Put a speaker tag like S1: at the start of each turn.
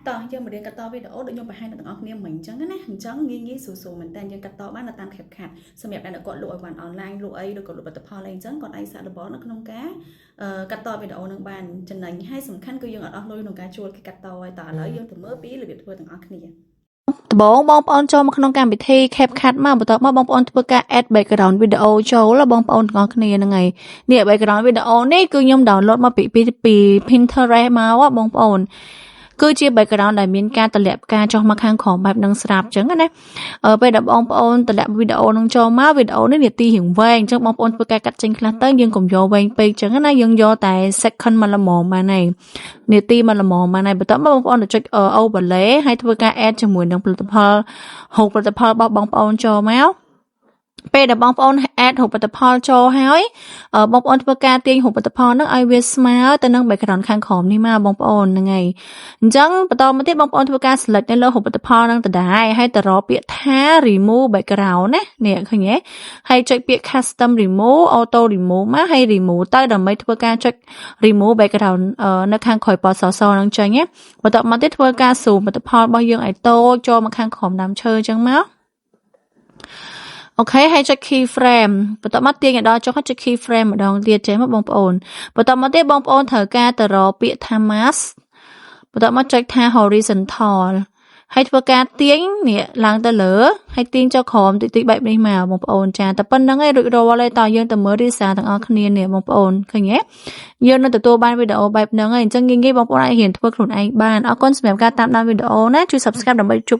S1: តោះយើងមករៀនកាត់តវីដេអូដូចខ្ញុំបង្ហាញដល់ទាំងអស់គ្នាមិញអញ្ចឹងណាអញ្ចឹងងាយស្រួលមែនតើយើងកាត់តបាននៅតាម CapCut សម្រាប់អ្នកគាត់លក់ឲ្យបានអនឡាញលក់អីឬក៏លក់ផលិតផលអីអញ្ចឹងគាត់អាចសាកល្បងនៅក្នុងការកាត់តវីដេអូនឹងបានចំណេញហើយសំខាន់គឺយើងអត់អស់លុយក្នុងការជួលគេកាត់តហើយតើឥឡូវយើងទៅមើលពីរបៀបធ្វើទាំងអស់គ្នា
S2: ដំបូងបងប្អូនចូលមកក្នុងកម្មវិធី CapCut មកបន្ទាប់មកបងប្អូនធ្វើការ add background video ចូលបងប្អូនទាំងអស់គ្នាហ្នឹងហើយនេះ background video នេះគឺខ្ញុំ download មកពី Pinterest មកបងប្អូនគឺជា background ដែលមានការតម្លាក់ផ្កាចុះមកខាងក្រោមបែបនឹងស្រាប់អញ្ចឹងណាពេលដែលបងប្អូនតម្លាក់វីដេអូនឹងចូលមកវីដេអូនេះនាទីរៀងវែងអញ្ចឹងបងប្អូនធ្វើការកាត់ចេញខ្លះទៅយើងកុំយកវែងពេកអញ្ចឹងណាយើងយកតែ second មកល្មមបានហើយនាទីមកល្មមបានហើយបន្ទាប់មកបងប្អូនទៅចុច overlay ហើយធ្វើការ add ជាមួយនឹងផលិតផលហូបផលិតផលរបស់បងប្អូនចូលមកពេលដែលបងប្អូន add រូបផលិតផលចូលហើយបងប្អូនធ្វើការទាញរូបផលិតផលហ្នឹងឲ្យវាស្មើទៅនឹង background ខាងក្រោមនេះមកបងប្អូនហ្នឹងហើយអញ្ចឹងបន្តមកទៀតបងប្អូនធ្វើការ select នៅលើរូបផលិតផលហ្នឹងដដែលហើយទៅរកពាក្យថា remove background ណានេះឃើញទេហើយចុចពាក្យ custom remove auto remove មកហើយ remove ទៅដើម្បីធ្វើការចុច remove background នៅខាងក្រោយពណ៌សហ្នឹងចេញណាបន្ទាប់មកទៀតធ្វើការ zoom ផលិតផលរបស់យើងឲ្យតូចចូលមកខាងក្រោមដើមឈើអញ្ចឹងមកអូខេហើយចុច key frame បន្ទាប់មកទាញឲ្យដល់ចុះចុច key frame ម្ដងទៀតចេះមកបងប្អូនបន្ទាប់មកទៀតបងប្អូនត្រូវការទៅរកពាក្យថា mask បន្ទាប់មកចុចថា horizontal ហើយធ្វើការទាញនេះឡើងទៅលើហើយទាញចុះក្រោមតិចបែបនេះមកបងប្អូនចាតែប៉ុណ្្នឹងឯងរួចរាល់ហើយតើយើងទៅមើល result ទាំងអស់គ្នានេះបងប្អូនឃើញទេយើងនឹងទទួលបានវីដេអូបែបហ្នឹងហើយអញ្ចឹងងាយៗបងប្អូនអាចរៀនធ្វើខ្លួនឯងបានអរគុណសម្រាប់ការតាមដានវីដេអូណាជួយ subscribe ដើម្បីជួប